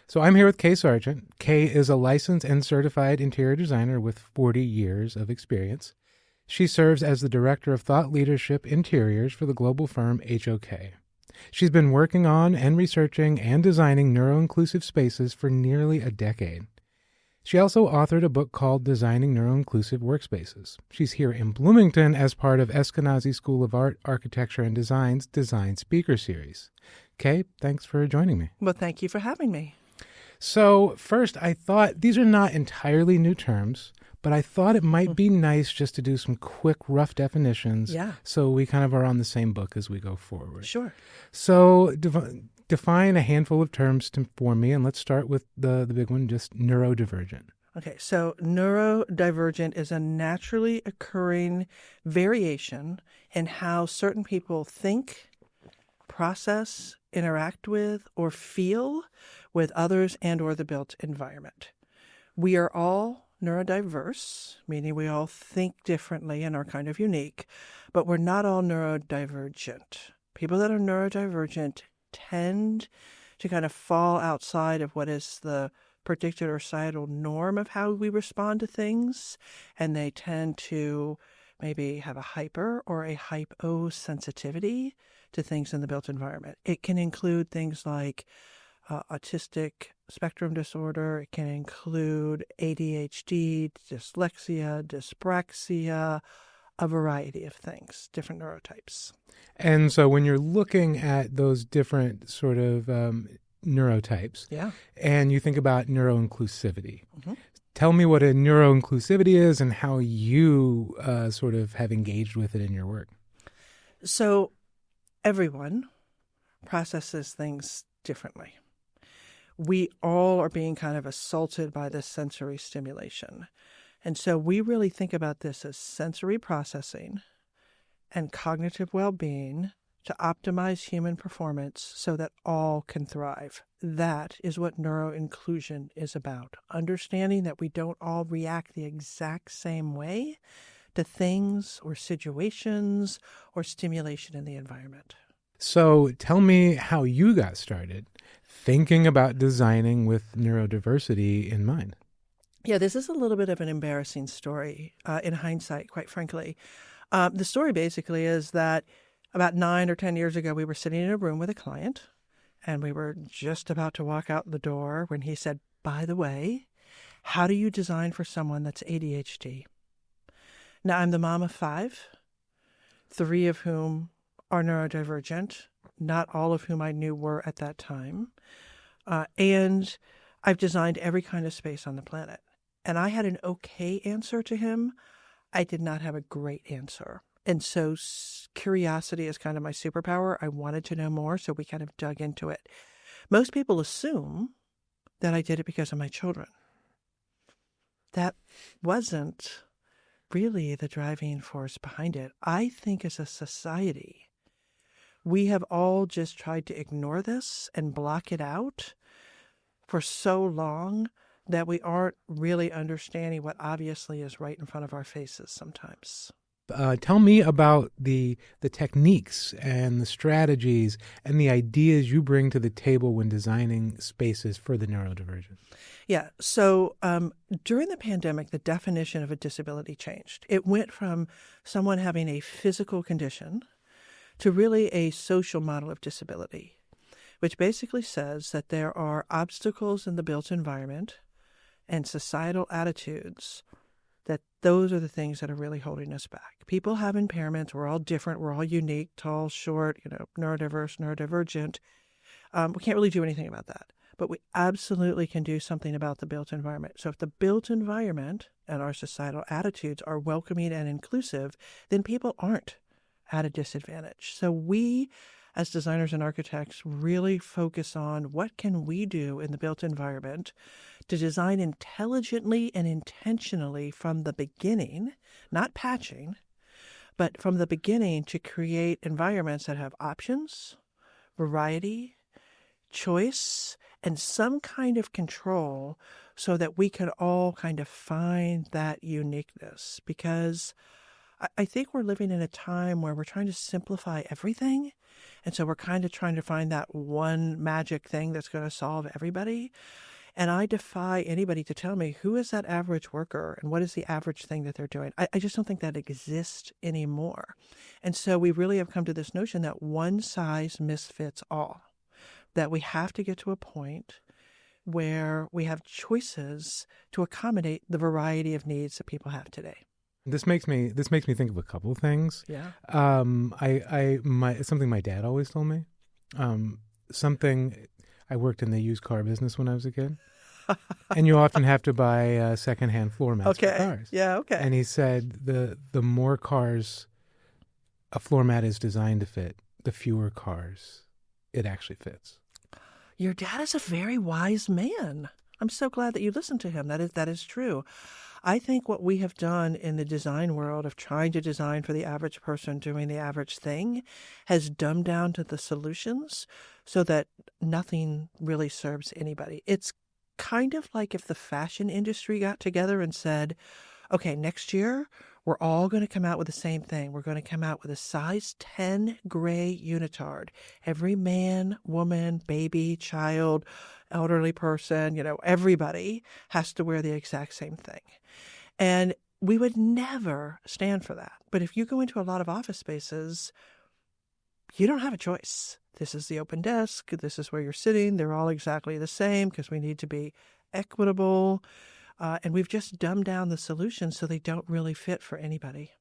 So I'm here with Kay Sargent. Kay is a licensed and certified interior designer with 40 years of experience. She serves as the Director of Thought Leadership Interiors for the global firm HOK. She's been working on and researching and designing neuroinclusive spaces for nearly a decade. She also authored a book called Designing Neuroinclusive Workspaces. She's here in Bloomington as part of Eskenazi School of Art, Architecture, and Design's Design Speaker Series. Kay, thanks for joining me. Well, thank you for having me. So first, I thought these are not entirely new terms, but I thought it might be nice just to do some quick, rough definitions so we kind of are on the same book as we go forward. Sure. So define a handful of terms for me, and let's start with the big one, just neurodivergent. Okay, so neurodivergent is a naturally occurring variation in how certain people think, process, interact with, or feel with others and or the built environment. We are all neurodiverse, meaning we all think differently and are kind of unique, but we're not all neurodivergent. People that are neurodivergent tend to kind of fall outside of what is the particular societal norm of how we respond to things, and they tend to maybe have a hyper or a hyposensitivity to things in the built environment. It can include things like autistic spectrum disorder. It can include ADHD, dyslexia, dyspraxia, a variety of things, different neurotypes. And so when you're looking at those different sort of neurotypes, and you think about neuroinclusivity, tell me what a neuroinclusivity is and how you sort of have engaged with it in your work. So everyone processes things differently. We all are being kind of assaulted by this sensory stimulation. And so we really think about this as sensory processing and cognitive well-being to optimize human performance so that all can thrive. That is what neuroinclusion is about, understanding that we don't all react the exact same way to things or situations or stimulation in the environment. So tell me how you got started thinking about designing with neurodiversity in mind. Yeah, this is a little bit of an embarrassing story in hindsight, quite frankly. The story basically is that about 9 or 10 years ago, we were sitting in a room with a client, and we were just about to walk out the door when he said, "By the way, how do you design for someone that's ADHD?" Now, I'm the mom of 5, 3 of whom are neurodivergent, not all of whom I knew were at that time. And I've designed every kind of space on the planet. And I had an okay answer to him. I did not have a great answer. And so curiosity is kind of my superpower. I wanted to know more, so we kind of dug into it. Most people assume that I did it because of my children. That wasn't really the driving force behind it. I think as a society, we have all just tried to ignore this and block it out for so long that we aren't really understanding what obviously is right in front of our faces sometimes. Tell me about the techniques and the strategies and the ideas you bring to the table when designing spaces for the neurodivergent. Yeah. So during the pandemic, the definition of a disability changed. It went from someone having a physical condition to really a social model of disability, which basically says that there are obstacles in the built environment and societal attitudes that those are the things that are really holding us back. People have impairments. We're all different. We're all unique, tall, short, neurodiverse, neurodivergent. We can't really do anything about that. But we absolutely can do something about the built environment. So if the built environment and our societal attitudes are welcoming and inclusive, then people aren't at a disadvantage. So we, as designers and architects, really focus on what can we do in the built environment to design intelligently and intentionally from the beginning, not patching, but from the beginning to create environments that have options, variety, choice, and some kind of control so that we can all kind of find that uniqueness. Because I think we're living in a time where we're trying to simplify everything. And so we're kind of trying to find that one magic thing that's going to solve everybody. And I defy anybody to tell me who is that average worker and what is the average thing that they're doing. I just don't think that exists anymore. And so we really have come to this notion that one size misfits all, that we have to get to a point where we have choices to accommodate the variety of needs that people have today. This makes me think of a couple of things. Yeah. Something my dad always told me. I worked in the used car business when I was a kid, and you often have to buy secondhand floor mats for cars. Yeah. Okay. And he said the more cars a floor mat is designed to fit, the fewer cars it actually fits. Your dad is a very wise man. I'm so glad that you listened to him. That is true. I think what we have done in the design world of trying to design for the average person doing the average thing has dumbed down to the solutions so that nothing really serves anybody. It's kind of like if the fashion industry got together and said, okay, next year, we're all going to come out with the same thing. We're going to come out with a size 10 gray unitard. Every man, woman, baby, child, elderly person, everybody has to wear the exact same thing. And we would never stand for that. But if you go into a lot of office spaces, you don't have a choice. This is the open desk. This is where you're sitting. They're all exactly the same because we need to be equitable. And we've just dumbed down the solutions so they don't really fit for anybody.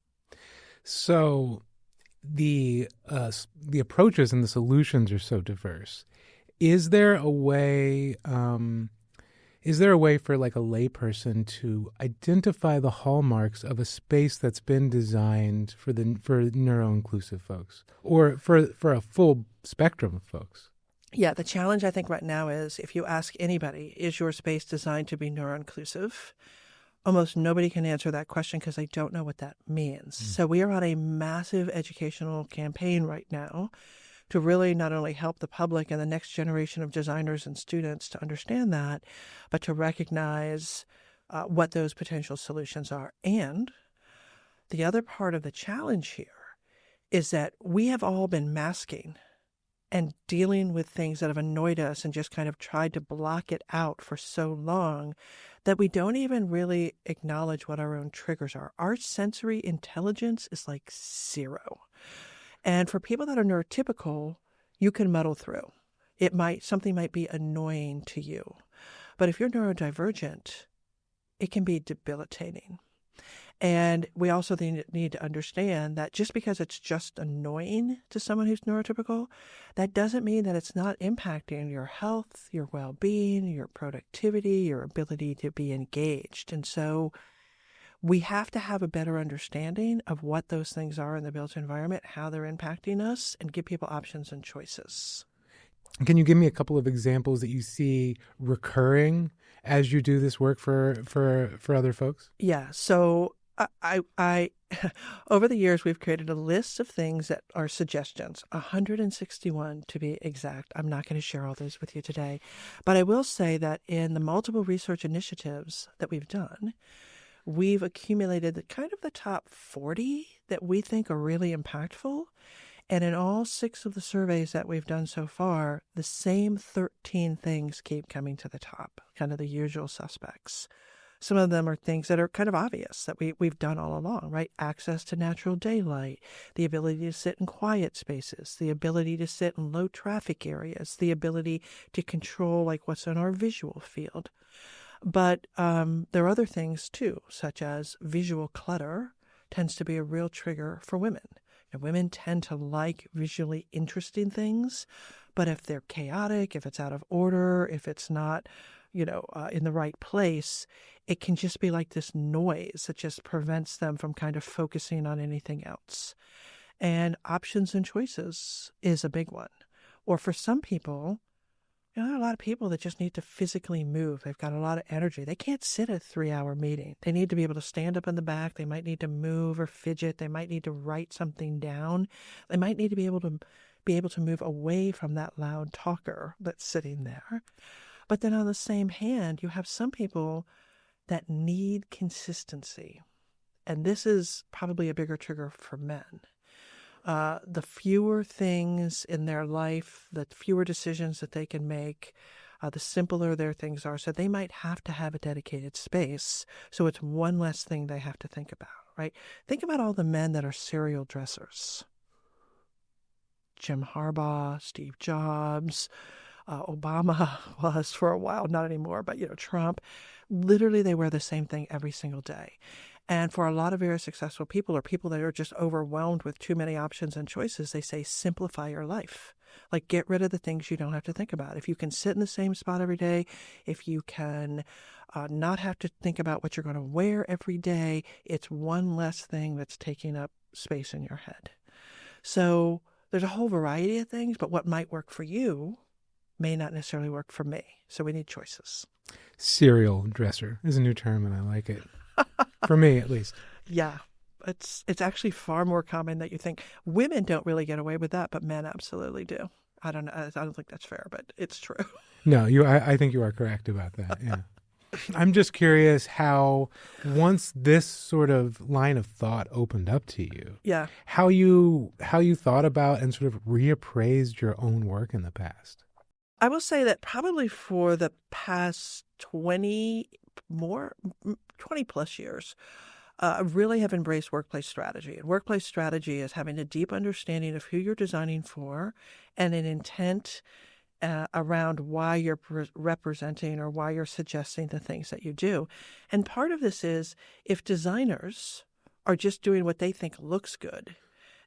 So the approaches and the solutions are so diverse. Is there a way for like a layperson to identify the hallmarks of a space that's been designed for neuroinclusive folks or for a full spectrum of folks? Yeah, the challenge I think right now is if you ask anybody, is your space designed to be neuroinclusive? Almost nobody can answer that question because they don't know what that means. So we are on a massive educational campaign right now to really not only help the public and the next generation of designers and students to understand that, but to recognize what those potential solutions are. And the other part of the challenge here is that we have all been masking and dealing with things that have annoyed us and just kind of tried to block it out for so long that we don't even really acknowledge what our own triggers are. Our sensory intelligence is like zero. And for people that are neurotypical, you can muddle through. Something might be annoying to you. But if you're neurodivergent, it can be debilitating. And we also need to understand that just because it's just annoying to someone who's neurotypical, that doesn't mean that it's not impacting your health, your well-being, your productivity, your ability to be engaged. And so we have to have a better understanding of what those things are in the built environment, how they're impacting us, and give people options and choices. Can you give me a couple of examples that you see recurring as you do this work for other folks? Yeah. So I over the years, we've created a list of things that are suggestions, 161 to be exact. I'm not going to share all those with you today, but I will say that in the multiple research initiatives that we've done, we've accumulated the top 40 that we think are really impactful. And in all 6 of the surveys that we've done so far, the same 13 things keep coming to the top, kind of the usual suspects. Some of them are things that are kind of obvious that we've done all along, right? Access to natural daylight, the ability to sit in quiet spaces, the ability to sit in low traffic areas, the ability to control like what's in our visual field. But there are other things too, such as visual clutter tends to be a real trigger for women. And women tend to like visually interesting things, but if they're chaotic, if it's out of order, if it's not, in the right place, it can just be like this noise that just prevents them from kind of focusing on anything else. And options and choices is a big one. Or for some people, there are a lot of people that just need to physically move. They've got a lot of energy. They can't sit a 3-hour meeting. They need to be able to stand up in the back. They might need to move or fidget. They might need to write something down. They might need to be able to move away from that loud talker that's sitting there. But then on the same hand, you have some people that need consistency. and this is probably a bigger trigger for men. The fewer things in their life, the fewer decisions that they can make, the simpler their things are. So they might have to have a dedicated space. So it's one less thing they have to think about, right? Think about all the men that are serial dressers. Jim Harbaugh, Steve Jobs, Obama was for a while, not anymore, but, Trump. Literally, they wear the same thing every single day. And for a lot of very successful people or people that are just overwhelmed with too many options and choices, they say, simplify your life. Like, get rid of the things you don't have to think about. If you can sit in the same spot every day, if you can not have to think about what you're going to wear every day, it's one less thing that's taking up space in your head. So there's a whole variety of things, but what might work for you may not necessarily work for me. So we need choices. Serial dresser is a new term, and I like it. For me, at least. Yeah. It's actually far more common than you think. Women don't really get away with that, but men absolutely do. I don't know. I don't think that's fair, but it's true. No, I think you are correct about that. Yeah. I'm just curious how, once this sort of line of thought opened up to you, yeah, how you thought about and sort of reappraised your own work in the past. I will say that probably for the past 20 plus years, I really have embraced workplace strategy. And workplace strategy is having a deep understanding of who you're designing for and an intent around why you're representing or why you're suggesting the things that you do. And part of this is, if designers are just doing what they think looks good,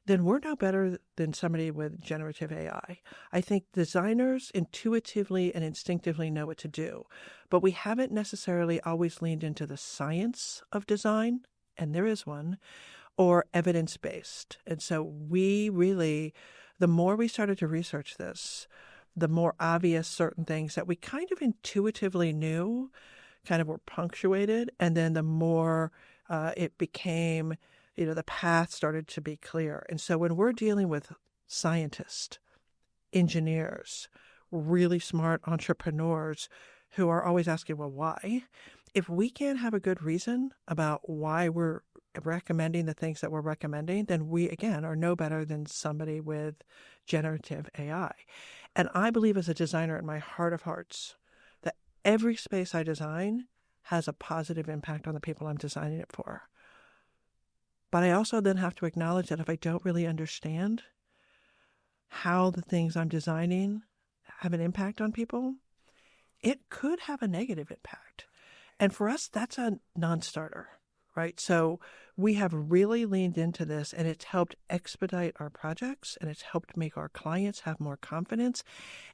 then we're no better than somebody with generative AI. I think designers intuitively and instinctively know what to do, but we haven't necessarily always leaned into the science of design, and there is one, or evidence-based. And so we really, the more we started to research this, the more obvious certain things that we kind of intuitively knew kind of were punctuated, and then the more it became, the path started to be clear. And so when we're dealing with scientists, engineers, really smart entrepreneurs who are always asking, well, why? If we can't have a good reason about why we're recommending the things that we're recommending, then we, again, are no better than somebody with generative AI. And I believe as a designer in my heart of hearts that every space I design has a positive impact on the people I'm designing it for. But I also then have to acknowledge that if I don't really understand how the things I'm designing have an impact on people, it could have a negative impact. And for us, that's a non-starter, right? So we have really leaned into this, and it's helped expedite our projects, and it's helped make our clients have more confidence.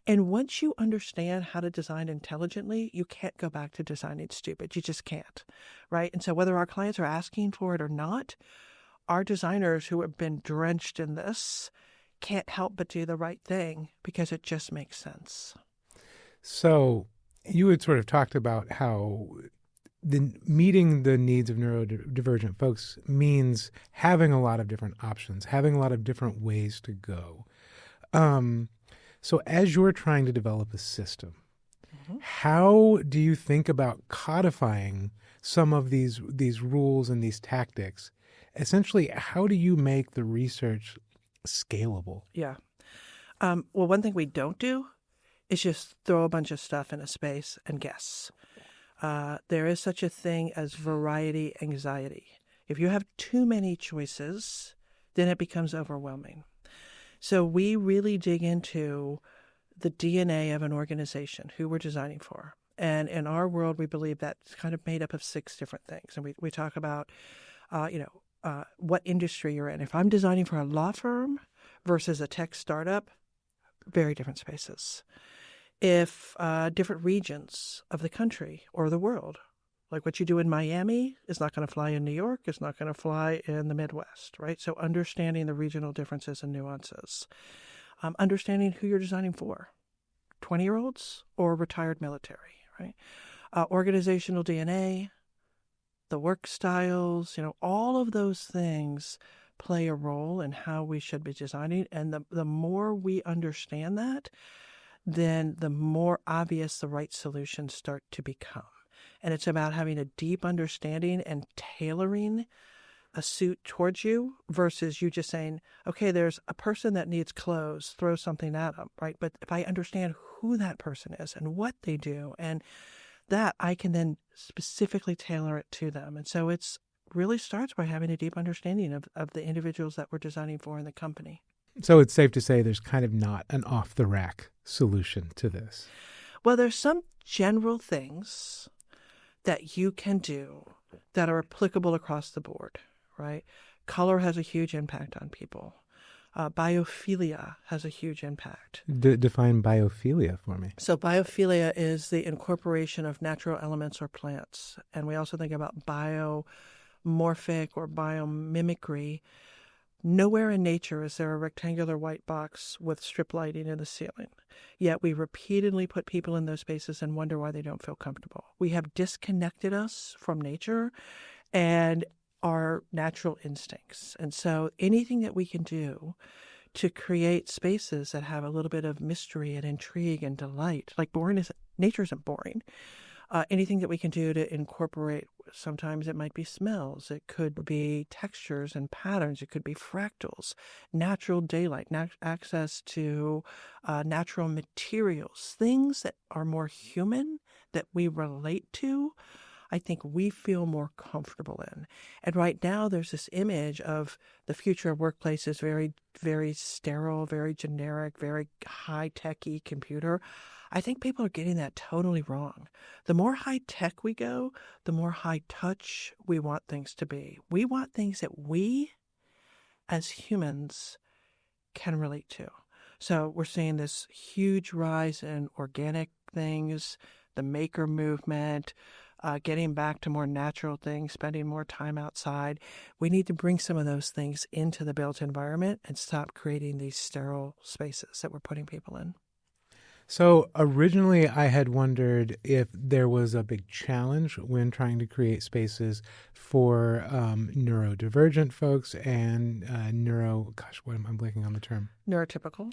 And once you understand how to design intelligently, you can't go back to designing stupid. You just can't, right? And so whether our clients are asking for it or not, our designers who have been drenched in this can't help but do the right thing because it just makes sense. So you had sort of talked about how meeting the needs of neurodivergent folks means having a lot of different options, having a lot of different ways to go. So as you're trying to develop a system, how do you think about codifying some of these rules and these tactics? Essentially, how do you make the research scalable? Yeah. Well, one thing we don't do is just throw a bunch of stuff in a space and guess. There is such a thing as variety anxiety. If you have too many choices, then it becomes overwhelming. So we really dig into the DNA of an organization, who we're designing for. And in our world, we believe that's kind of made up of 6 different things. And we talk about, what industry you're in. If I'm designing for a law firm versus a tech startup, very different spaces. If different regions of the country or the world, like what you do in Miami is not going to fly in New York, it's not going to fly in the Midwest, right? So understanding the regional differences and nuances. Understanding who you're designing for, 20-year-olds or retired military, right? Organizational DNA, the work styles, all of those things play a role in how we should be designing. And the more we understand that, then the more obvious the right solutions start to become. And it's about having a deep understanding and tailoring a suit towards you versus you just saying, okay, there's a person that needs clothes, throw something at them, right? But if I understand who that person is and what they do, and that I can then specifically tailor it to them. And so it's really starts by having a deep understanding of the individuals that we're designing for in the company. So it's safe to say there's kind of not an off-the-rack solution to this. Well, there's some general things that you can do that are applicable across the board, right? Color has a huge impact on people. Biophilia has a huge impact. Define biophilia for me. So biophilia is the incorporation of natural elements or plants. And we also think about biomorphic or biomimicry. Nowhere in nature is there a rectangular white box with strip lighting in the ceiling. Yet we repeatedly put people in those spaces and wonder why they don't feel comfortable. We have disconnected us from nature and our natural instincts. And so anything that we can do to create spaces that have a little bit of mystery and intrigue and delight, like nature isn't boring. Anything that we can do to incorporate, sometimes it might be smells, it could be textures and patterns, it could be fractals, natural daylight, access to natural materials, things that are more human, that we relate to, I think we feel more comfortable in. And right now there's this image of the future of workplaces, very, very sterile, very generic, very high-techy computer. I think people are getting that totally wrong. The more high-tech we go, the more high-touch we want things to be. We want things that we, as humans, can relate to. So we're seeing this huge rise in organic things, the maker movement, getting back to more natural things, spending more time outside. We need to bring some of those things into the built environment and stop creating these sterile spaces that we're putting people in. So originally I had wondered if there was a big challenge when trying to create spaces for neurodivergent folks and I'm blanking on the term. Neurotypical.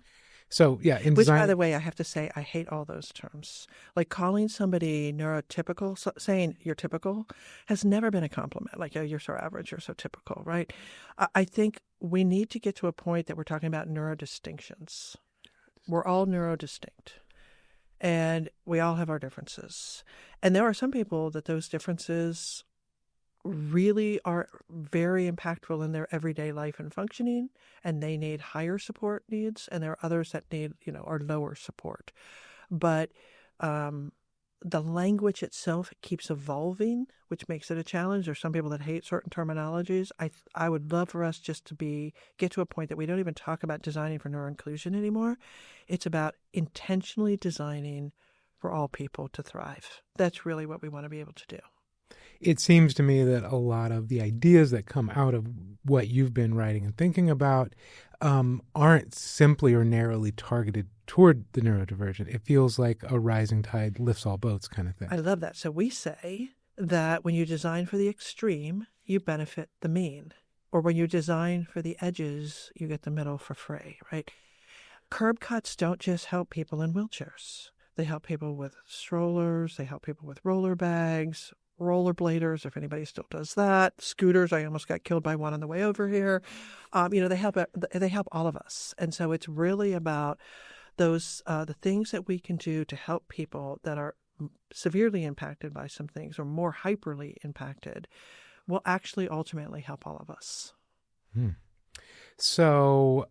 So, yeah, in Which, design... by the way, I have to say, I hate all those terms. Like calling somebody neurotypical, saying you're typical, has never been a compliment. Like, oh, you're so average, you're so typical, right? I think we need to get to a point that we're talking about neurodistinctions. We're all neurodistinct, and we all have our differences. And there are some people that those differences really are very impactful in their everyday life and functioning, and they need higher support needs, and there are others that need, are lower support. But the language itself keeps evolving, which makes it a challenge. There's some people that hate certain terminologies. I would love for us just to get to a point that we don't even talk about designing for neuroinclusion anymore. It's about intentionally designing for all people to thrive. That's really what we want to be able to do. It seems to me that a lot of the ideas that come out of what you've been writing and thinking about aren't simply or narrowly targeted toward the neurodivergent. It feels like a rising tide lifts all boats kind of thing. I love that. So we say that when you design for the extreme, you benefit the mean. Or when you design for the edges, you get the middle for free, right? Curb cuts don't just help people in wheelchairs. They help people with strollers. They help people with roller bags, rollerbladers, if anybody still does that, scooters. I almost got killed by one on the way over here. They help all of us. And so it's really about those the things that we can do to help people that are severely impacted by some things or more hyperly impacted will actually ultimately help all of us. So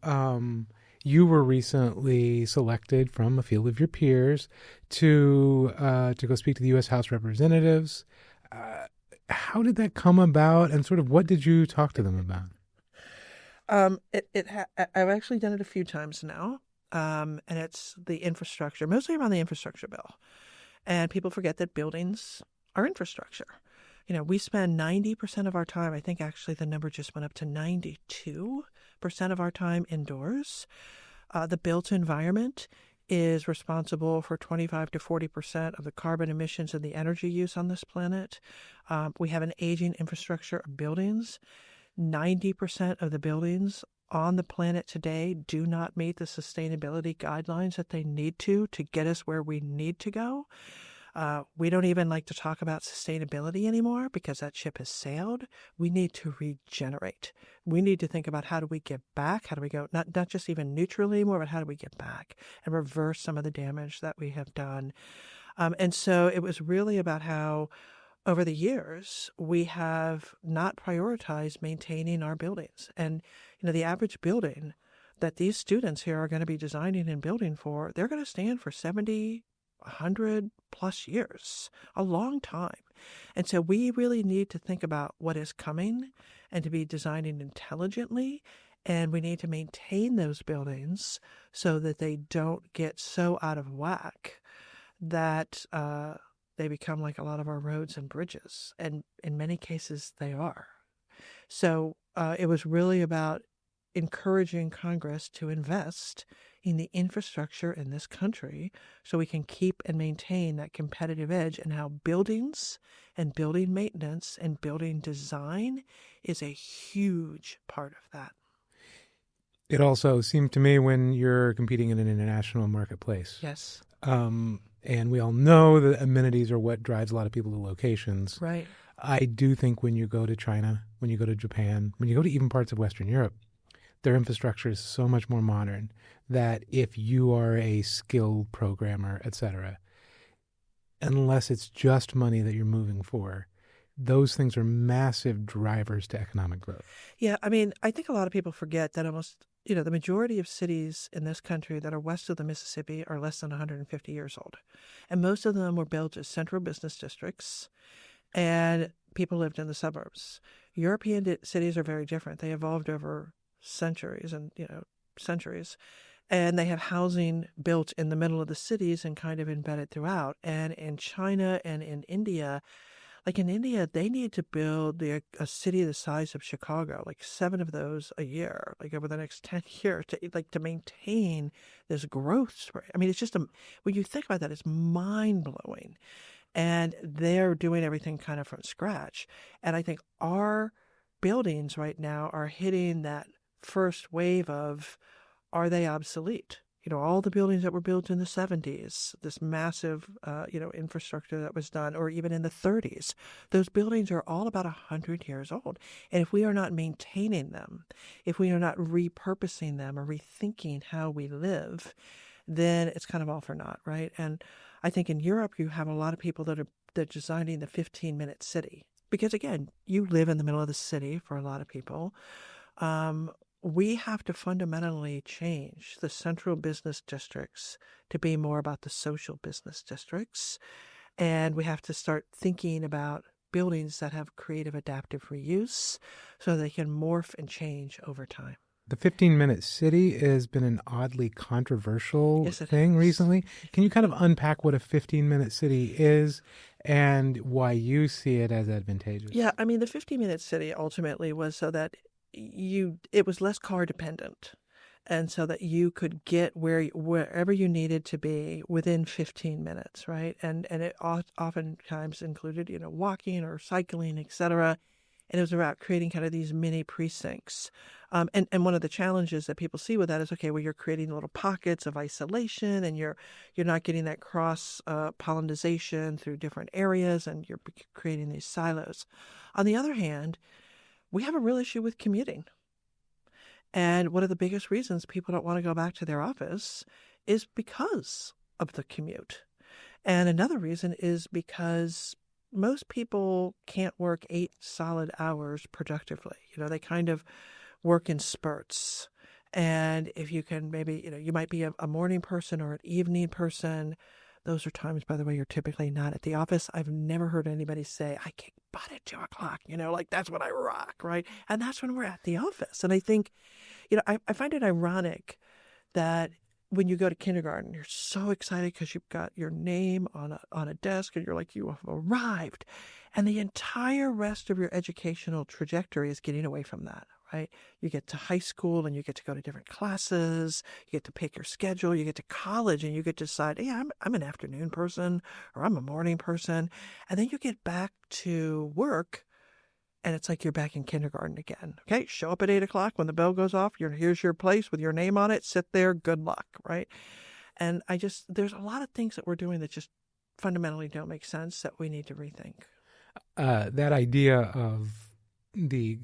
you were recently selected from a field of your peers to go speak to the U.S. House Representatives. How did that come about, and sort of what did you talk to them about? I've actually done it a few times now, and it's the infrastructure, mostly around the infrastructure bill. And people forget that buildings are infrastructure. We spend 90% of our time, I think actually the number just went up to 92% of our time indoors. The built environment is responsible for 25 to 40% of the carbon emissions and the energy use on this planet. We have an aging infrastructure of buildings. 90% of the buildings on the planet today do not meet the sustainability guidelines that they need to get us where we need to go. We don't even like to talk about sustainability anymore because that ship has sailed. We need to regenerate. We need to think about how do we get back? How do we go, not just even neutrally anymore, but how do we get back and reverse some of the damage that we have done? And so it was really about how over the years, we have not prioritized maintaining our buildings. And, the average building that these students here are going to be designing and building for, they're going to stand for 70, 100 plus years, a long time. And so we really need to think about what is coming and to be designing intelligently. And we need to maintain those buildings so that they don't get so out of whack that they become like a lot of our roads and bridges. And in many cases, they are. So it was really about encouraging Congress to invest in the infrastructure in this country so we can keep and maintain that competitive edge, and how buildings and building maintenance and building design is a huge part of that. It also seemed to me when you're competing in an international marketplace. Yes. And we all know that amenities are what drives a lot of people to locations. Right. I do think when you go to China, when you go to Japan, when you go to even parts of Western Europe, their infrastructure is so much more modern that if you are a skilled programmer, et cetera, unless it's just money that you're moving for, those things are massive drivers to economic growth. Yeah, I mean, I think a lot of people forget that almost, the majority of cities in this country that are west of the Mississippi are less than 150 years old. And most of them were built as central business districts, and people lived in the suburbs. European cities are very different. They evolved over centuries and, centuries. And they have housing built in the middle of the cities and kind of embedded throughout. And in China and in India, like in India, they need to build a city the size of Chicago, like 7 of those a year, like over the next 10 years, to maintain this growth rate. I mean, it's just when you think about that, it's mind blowing. And they're doing everything kind of from scratch. And I think our buildings right now are hitting that first wave of, are they obsolete? All the buildings that were built in the 70s, this massive, infrastructure that was done, or even in the 30s, those buildings are all about 100 years old. And if we are not maintaining them, if we are not repurposing them or rethinking how we live, then it's kind of all for naught, right? And I think in Europe, you have a lot of people that are designing the 15-minute city. Because again, you live in the middle of the city for a lot of people. We have to fundamentally change the central business districts to be more about the social business districts. And we have to start thinking about buildings that have creative adaptive reuse so they can morph and change over time. The 15-minute city has been an oddly controversial thing recently. Can you kind of unpack what a 15-minute city is and why you see it as advantageous? Yeah, I mean, the 15-minute city ultimately was so that it was less car dependent, and so that you could get wherever you needed to be within 15 minutes, right? And it oftentimes included, walking or cycling, etc. And it was about creating kind of these mini precincts. And one of the challenges that people see with that is, okay, well, you're creating little pockets of isolation, and you're not getting that cross pollination through different areas, and you're creating these silos. On the other hand, we have a real issue with commuting. And one of the biggest reasons people don't want to go back to their office is because of the commute. And another reason is because most people can't work 8 solid hours productively. They kind of work in spurts. And if you can maybe, you might be a morning person or an evening person. Those are times, by the way, you're typically not at the office. I've never heard anybody say, I kick butt at 2 o'clock, like that's when I rock, right? And that's when we're at the office. And I think, I find it ironic that when you go to kindergarten, you're so excited because you've got your name on a desk and you're like, you have arrived. And the entire rest of your educational trajectory is getting away from that, right? You get to high school and you get to go to different classes. You get to pick your schedule. You get to college and you get to decide, hey, I'm an afternoon person or I'm a morning person. And then you get back to work and it's like you're back in kindergarten again. Okay, show up at 8 o'clock when the bell goes off. Here's your place with your name on it. Sit there. Good luck, right? And there's a lot of things that we're doing that just fundamentally don't make sense that we need to rethink. That idea of the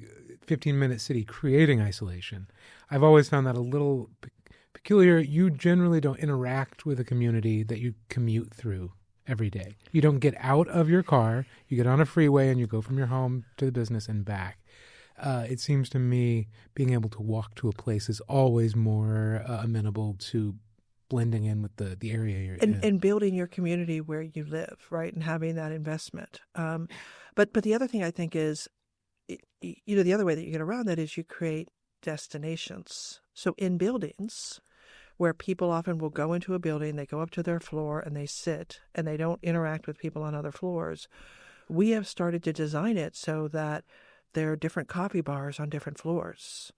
15-minute city creating isolation, I've always found that a little peculiar. You generally don't interact with a community that you commute through every day. You don't get out of your car, you get on a freeway and you go from your home to the business and back. It seems to me being able to walk to a place is always more amenable to blending in with the area you're in. And building your community where you live, right, and having that investment. But the other thing I think is, the other way that you get around that is you create destinations. So in buildings, where people often will go into a building, they go up to their floor and they sit and they don't interact with people on other floors, we have started to design it so that there are different coffee bars on different floors.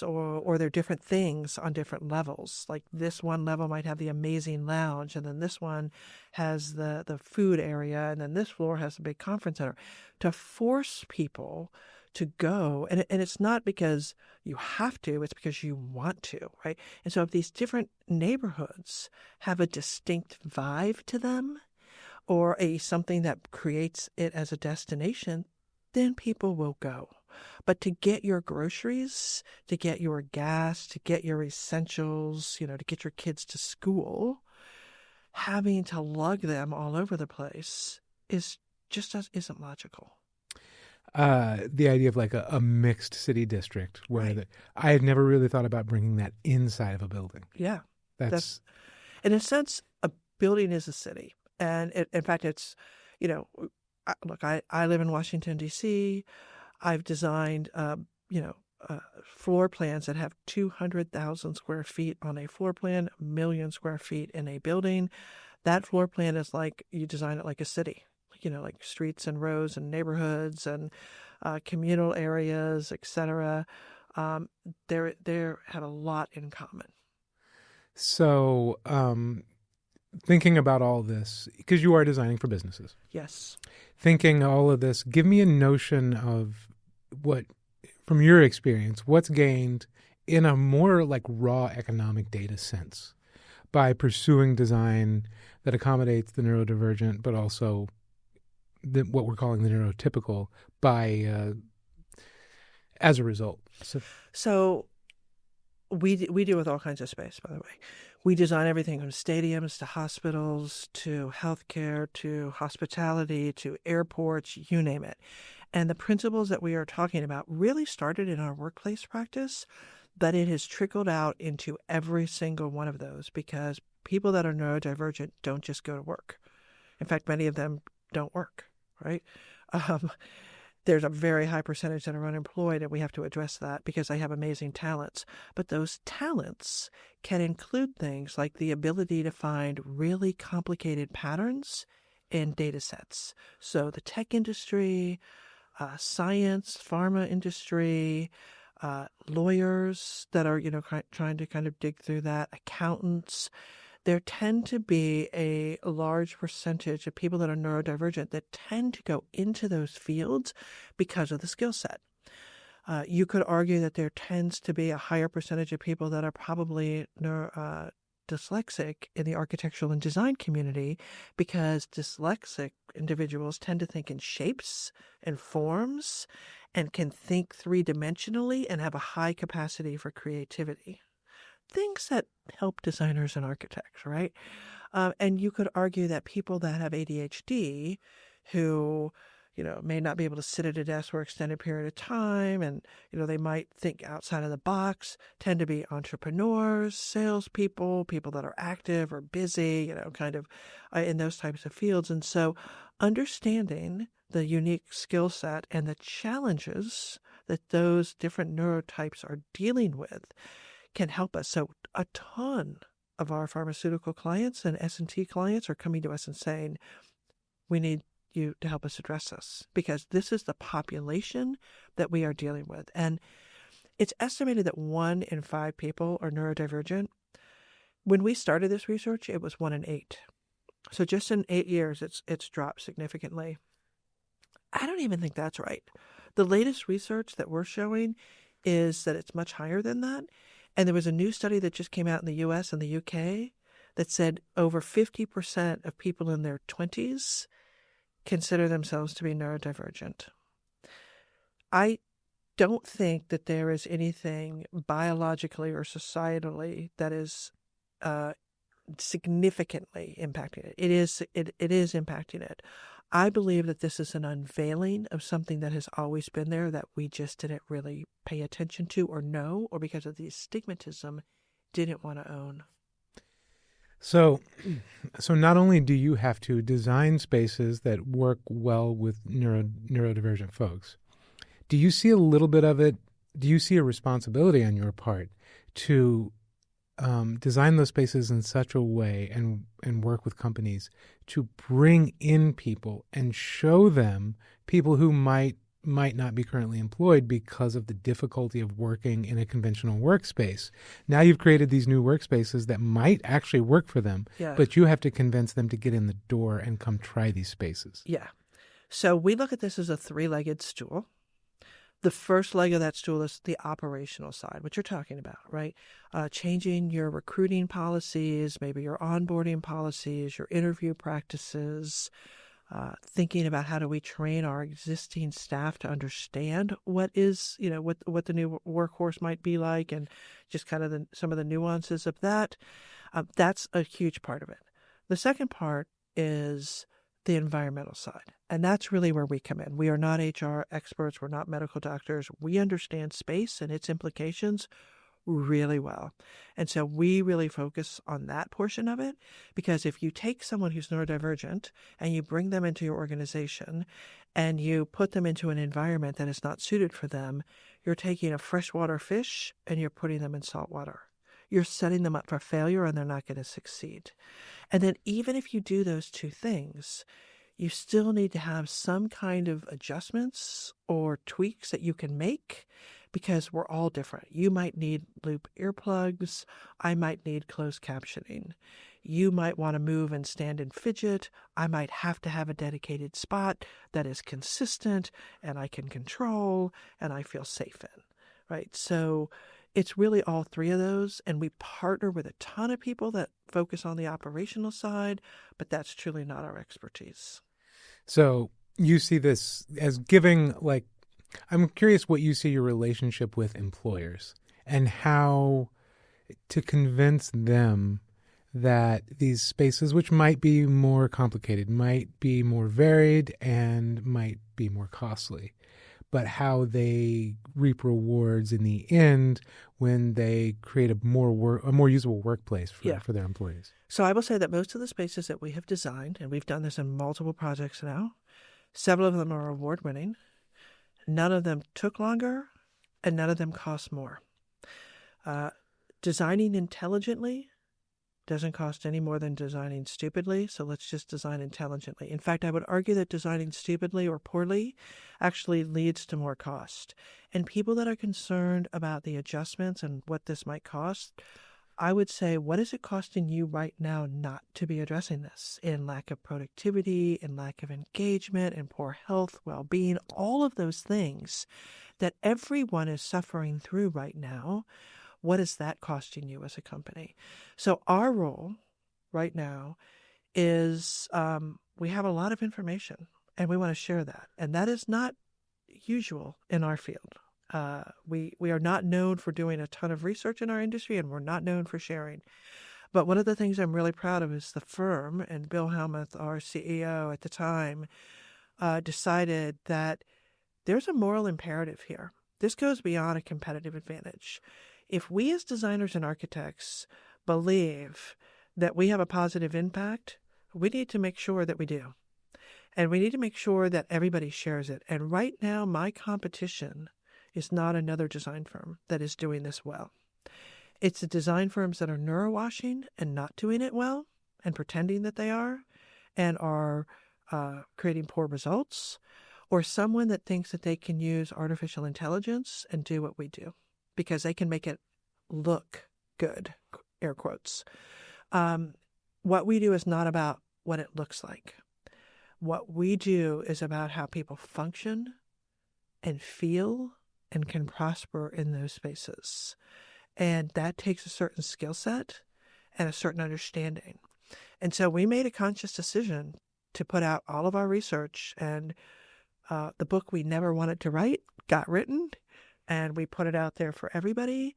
Or there are different things on different levels. Like this one level might have the amazing lounge, and then this one has the food area, and then this floor has a big conference center. To force people to go, and it's not because you have to, it's because you want to, right? And so if these different neighborhoods have a distinct vibe to them, or something that creates it as a destination, then people will go. But to get your groceries, to get your gas, to get your essentials, to get your kids to school, having to lug them all over the place isn't logical. The idea of like a mixed city district where Right. I had never really thought about bringing that inside of a building. Yeah. That's In a sense, a building is a city. And in fact, it's, look, I live in Washington, D.C. I've designed, floor plans that have 200,000 square feet on a floor plan, 1 million square feet in a building. That floor plan is like you design it like a city, like streets and rows and neighborhoods and communal areas, etc. They have a lot in common. so. Thinking about all this, because you are designing for businesses. Yes. Thinking all of this, give me a notion of what, from your experience, what's gained in a more like raw economic data sense by pursuing design that accommodates the neurodivergent, but also what we're calling the neurotypical as a result. So we deal with all kinds of space, by the way. We design everything from stadiums to hospitals to healthcare to hospitality to airports, you name it. And the principles that we are talking about really started in our workplace practice, but it has trickled out into every single one of those because people that are neurodivergent don't just go to work. In fact, many of them don't work, right? There's a very high percentage that are unemployed, and we have to address that because they have amazing talents. But those talents can include things like the ability to find really complicated patterns in data sets. So the tech industry, science, pharma industry, lawyers that are, trying to kind of dig through that, accountants. There tend to be a large percentage of people that are neurodivergent that tend to go into those fields because of the skill set. You could argue that there tends to be a higher percentage of people that are probably dyslexic in the architectural and design community because dyslexic individuals tend to think in shapes and forms and can think three-dimensionally and have a high capacity for creativity. Things that help designers and architects, right? And you could argue that people that have ADHD who, may not be able to sit at a desk for an extended period of time and, they might think outside of the box, tend to be entrepreneurs, salespeople, people that are active or busy, kind of in those types of fields. And so understanding the unique skill set and the challenges that those different neurotypes are dealing with can help us. So a ton of our pharmaceutical clients and S&T clients are coming to us and saying, we need you to help us address this because this is the population that we are dealing with. And it's estimated that 1 in 5 people are neurodivergent. When we started this research, it was 1 in 8. So just in 8 years, it's dropped significantly. I don't even think that's right. The latest research that we're showing is that it's much higher than that. And there was a new study that just came out in the U.S. and the U.K. that said over 50% of people in their 20s consider themselves to be neurodivergent. I don't think that there is anything biologically or societally that is significantly impacting it. It is impacting it. I believe that this is an unveiling of something that has always been there that we just didn't really pay attention to or know, or because of the stigmatism, didn't want to own. So not only do you have to design spaces that work well with neurodivergent folks, do you see a little bit of it? Do you see a responsibility on your part to design those spaces in such a way and work with companies to bring in people and show them people who might not be currently employed because of the difficulty of working in a conventional workspace? Now you've created these new workspaces that might actually work for them, but you have to convince them to get in the door and come try these spaces. Yeah. So we look at this as a three-legged stool. The first leg of that stool is the operational side, what you're talking about, right? Changing your recruiting policies, maybe your onboarding policies, your interview practices, thinking about how do we train our existing staff to understand what is, what the new workforce might be like, and just kind of some of the nuances of that. That's a huge part of it. The second part is the environmental side. And that's really where we come in. We are not HR experts. We're not medical doctors. We understand space and its implications really well. And so we really focus on that portion of it, because if you take someone who's neurodivergent and you bring them into your organization and you put them into an environment that is not suited for them, you're taking a freshwater fish and you're putting them in salt water. You're setting them up for failure and they're not going to succeed. And then even if you do those two things, you still need to have some kind of adjustments or tweaks that you can make, because we're all different. You might need loop earplugs. I might need closed captioning. You might want to move and stand and fidget. I might have to have a dedicated spot that is consistent and I can control and I feel safe in, right? So it's really all three of those, and we partner with a ton of people that focus on the operational side, but that's truly not our expertise. So you see this as giving, I'm curious what you see your relationship with employers and how to convince them that these spaces, which might be more complicated, might be more varied, and might be more costly, but how they reap rewards in the end when they create a more usable workplace for their employees. So I will say that most of the spaces that we have designed, and we've done this in multiple projects now, several of them are award-winning. None of them took longer, and none of them cost more. Designing intelligently doesn't cost any more than designing stupidly, so let's just design intelligently. In fact, I would argue that designing stupidly or poorly actually leads to more cost. And people that are concerned about the adjustments and what this might cost, I would say, what is it costing you right now not to be addressing this? In lack of productivity, in lack of engagement, in poor health, well-being, all of those things that everyone is suffering through right now. What is that costing you as a company? So our role right now is we have a lot of information and we want to share that. And that is not usual in our field. We are not known for doing a ton of research in our industry, and we're not known for sharing. But one of the things I'm really proud of is the firm, and Bill Helmuth, our CEO at the time, decided that there's a moral imperative here. This goes beyond a competitive advantage. If we as designers and architects believe that we have a positive impact, we need to make sure that we do. And we need to make sure that everybody shares it. And right now, my competition is not another design firm that is doing this well. It's the design firms that are neurowashing and not doing it well and pretending that they are and are creating poor results, or someone that thinks that they can use artificial intelligence and do what we do because they can make it look good, air quotes. What we do is not about what it looks like. What we do is about how people function and feel and can prosper in those spaces. And that takes a certain skill set and a certain understanding. And so we made a conscious decision to put out all of our research, and the book we never wanted to write got written, and we put it out there for everybody.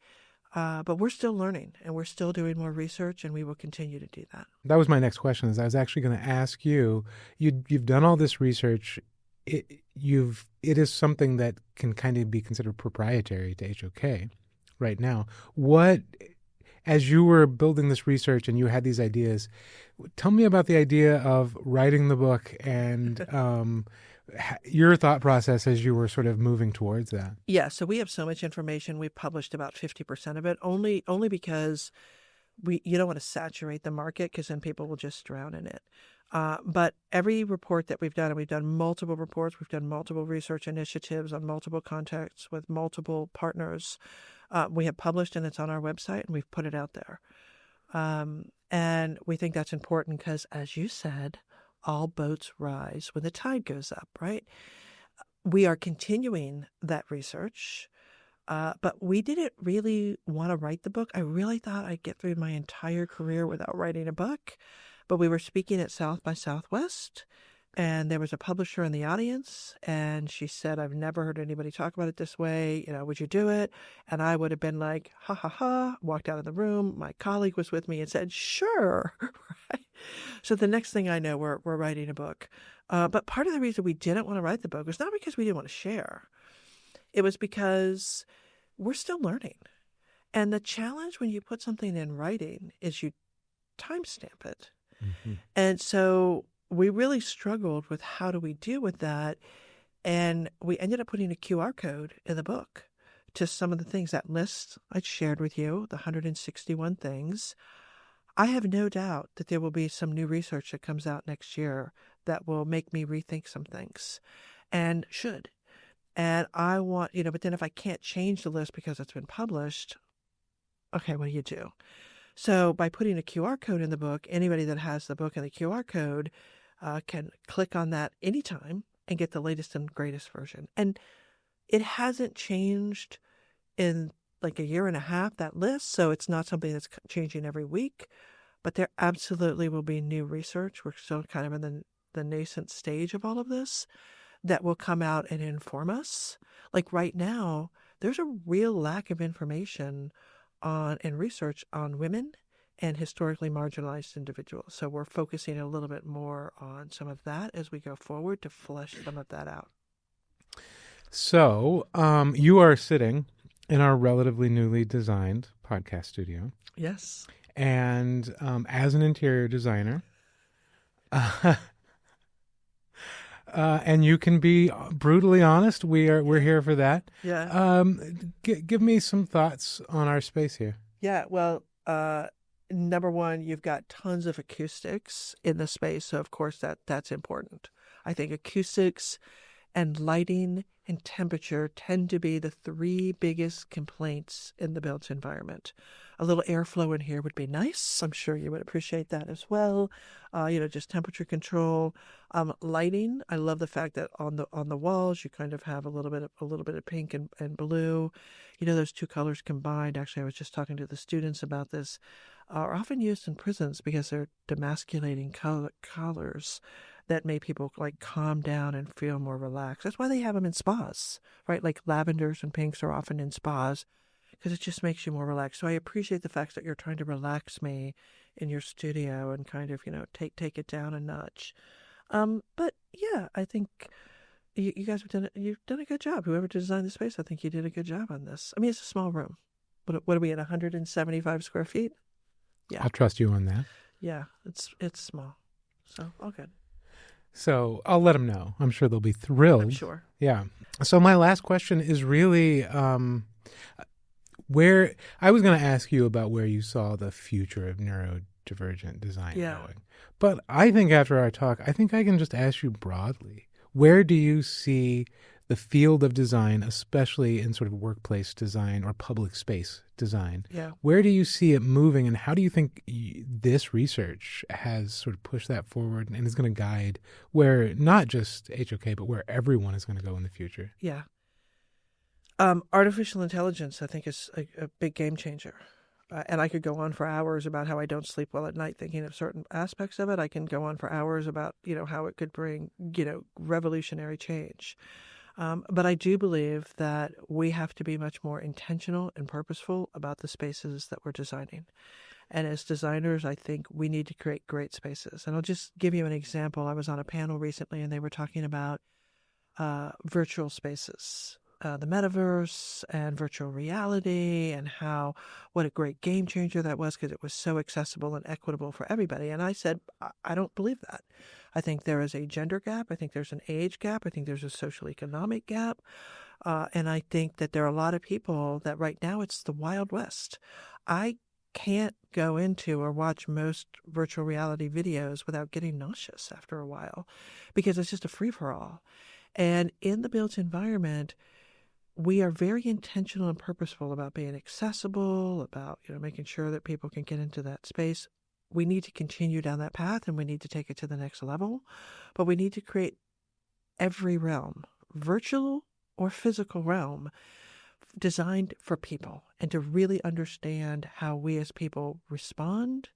But we're still learning, and we're still doing more research, and we will continue to do that. That was my next question. Is I was actually going to ask you. You've done all this research. It is something that can kind of be considered proprietary to HOK right now. As you were building this research and you had these ideas, tell me about the idea of writing the book and your thought process as you were sort of moving towards that. Yeah, so we have so much information. We've published about 50% of it, only because you don't want to saturate the market, because then people will just drown in it. But every report that we've done, and we've done multiple reports, we've done multiple research initiatives on multiple contacts with multiple partners, we have published, and it's on our website, and we've put it out there. And we think that's important because, as you said, all boats rise when the tide goes up, right? We are continuing that research, but we didn't really want to write the book. I really thought I'd get through my entire career without writing a book, but we were speaking at South by Southwest, and there was a publisher in the audience, and she said, "I've never heard anybody talk about it this way. Would you do it?" And I would have been like, ha, ha, ha, walked out of the room. My colleague was with me and said, "Sure." Right? So the next thing I know, we're writing a book. But part of the reason we didn't want to write the book was not because we didn't want to share. It was because we're still learning. And the challenge when you put something in writing is you timestamp it. Mm-hmm. And so we really struggled with how do we deal with that. And we ended up putting a QR code in the book to some of the things, that list I shared with you, the 161 things. I have no doubt that there will be some new research that comes out next year that will make me rethink some things, and should. And I want, but then if I can't change the list because it's been published, okay, what do you do? So by putting a QR code in the book, anybody that has the book and the QR code can click on that anytime and get the latest and greatest version. And it hasn't changed in like a year and a half, that list. So it's not something that's changing every week, but there absolutely will be new research. We're still kind of in the nascent stage of all of this that will come out and inform us. Like right now, there's a real lack of information and research on women and historically marginalized individuals. So we're focusing a little bit more on some of that as we go forward to flesh some of that out. So you are sitting in our relatively newly designed podcast studio. Yes. And as an interior designer, and you can be brutally honest, we're here for that. Yeah. Give me some thoughts on our space here. Yeah. Well, number one, you've got tons of acoustics in the space, so of course that's important. I think acoustics and lighting and temperature tend to be the three biggest complaints in the built environment. A little airflow in here would be nice. I'm sure you would appreciate that as well. Just temperature control, lighting. I love the fact that on the walls you kind of have a little bit of pink and blue. Those two colors combined. Actually, I was just talking to the students about this. Are often used in prisons because they're demasculating colors that make people like calm down and feel more relaxed. That's why they have them in spas, right? Like lavenders and pinks are often in spas because it just makes you more relaxed. So I appreciate the fact that you're trying to relax me in your studio and kind of, take it down a notch. But yeah, I think you guys you've done a good job. Whoever designed the space, I think you did a good job on this. I mean, it's a small room. What are we at, 175 square feet? Yeah. I'll trust you on that. Yeah, it's small. So all good. So I'll let them know. I'm sure they'll be thrilled. I'm sure. Yeah. So my last question is really where I was going to ask you about where you saw the future of neurodivergent design going. But I think after our talk, I think I can just ask you broadly. Where do you see the field of design, especially in sort of workplace design or public space design? Yeah. Where do you see it moving, and how do you think this research has sort of pushed that forward and is going to guide where not just HOK, but where everyone is going to go in the future? Yeah. Artificial intelligence, I think, is a big game changer. and I could go on for hours about how I don't sleep well at night thinking of certain aspects of it. I can go on for hours about, how it could bring, revolutionary change. But I do believe that we have to be much more intentional and purposeful about the spaces that we're designing. And as designers, I think we need to create great spaces. And I'll just give you an example. I was on a panel recently and they were talking about virtual spaces, the metaverse and virtual reality, and what a great game changer that was because it was so accessible and equitable for everybody. And I said, I don't believe that. I think there is a gender gap. I think there's an age gap. I think there's a social economic gap. And I think that there are a lot of people that right now it's the Wild West. I can't go into or watch most virtual reality videos without getting nauseous after a while because it's just a free-for-all. And in the built environment, we are very intentional and purposeful about being accessible, about making sure that people can get into that space. We need to continue down that path and we need to take it to the next level. But we need to create every realm, virtual or physical realm, designed for people and to really understand how we as people respond,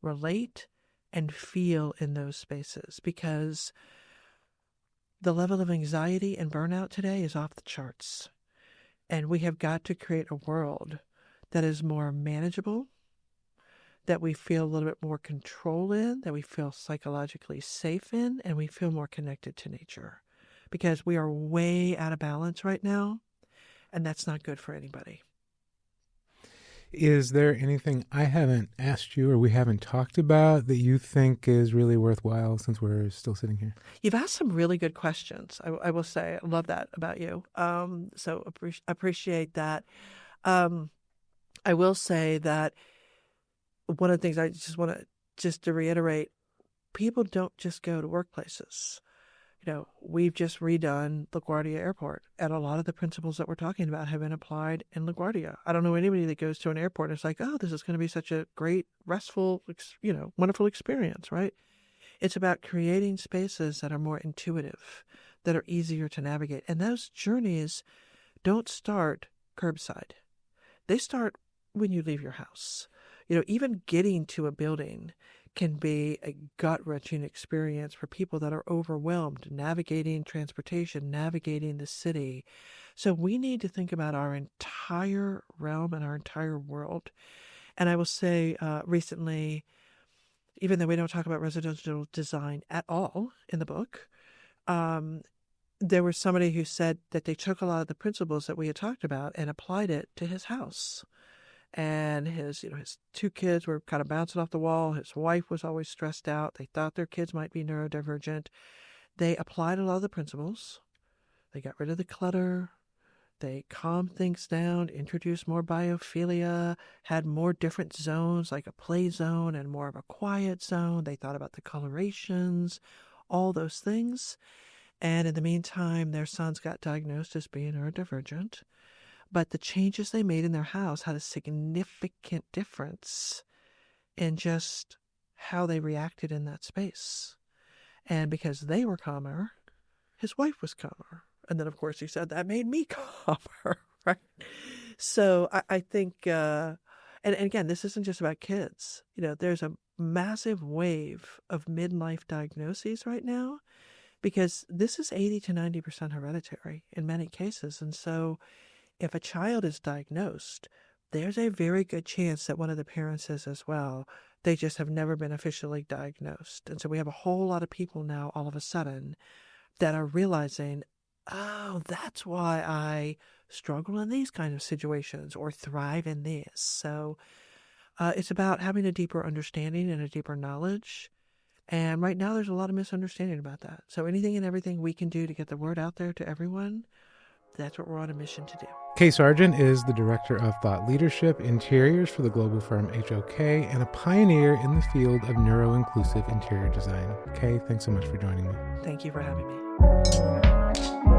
relate, and feel in those spaces. Because the level of anxiety and burnout today is off the charts. And we have got to create a world that is more manageable, that we feel a little bit more control in, that we feel psychologically safe in, and we feel more connected to nature. Because we are way out of balance right now, and that's not good for anybody. Is there anything I haven't asked you or we haven't talked about that you think is really worthwhile since we're still sitting here? You've asked some really good questions. I will say, I love that about you. So appreciate that. I will say that one of the things I just want to reiterate, people don't just go to workplaces. We've just redone LaGuardia Airport, and a lot of the principles that we're talking about have been applied in LaGuardia. I don't know anybody that goes to an airport and it's like, oh, this is going to be such a great, restful, wonderful experience, right? It's about creating spaces that are more intuitive, that are easier to navigate. And those journeys don't start curbside. They start when you leave your house. Even getting to a building can be a gut-wrenching experience for people that are overwhelmed, navigating transportation, navigating the city. So we need to think about our entire realm and our entire world. And I will say recently, even though we don't talk about residential design at all in the book, there was somebody who said that they took a lot of the principles that we had talked about and applied it to his house. And his two kids were kind of bouncing off the wall. His wife was always stressed out. They thought their kids might be neurodivergent. They applied a lot of the principles. They got rid of the clutter. They calmed things down, introduced more biophilia, had more different zones, like a play zone and more of a quiet zone. They thought about the colorations, all those things. And in the meantime, their sons got diagnosed as being neurodivergent. But the changes they made in their house had a significant difference in just how they reacted in that space. And because they were calmer, his wife was calmer. And then, of course, he said, that made me calmer, right? So I think, and again, this isn't just about kids. There's a massive wave of midlife diagnoses right now because this is 80 to 90% hereditary in many cases. And so if a child is diagnosed, there's a very good chance that one of the parents is as well. They just have never been officially diagnosed. And so we have a whole lot of people now all of a sudden that are realizing, oh, that's why I struggle in these kind of situations or thrive in this. So it's about having a deeper understanding and a deeper knowledge. And right now there's a lot of misunderstanding about that. So anything and everything we can do to get the word out there to everyone, that's what we're on a mission to do. Kay Sargent is the Director of Thought Leadership Interiors for the global firm HOK and a pioneer in the field of neuroinclusive interior design. Kay, thanks so much for joining me. Thank you for having me.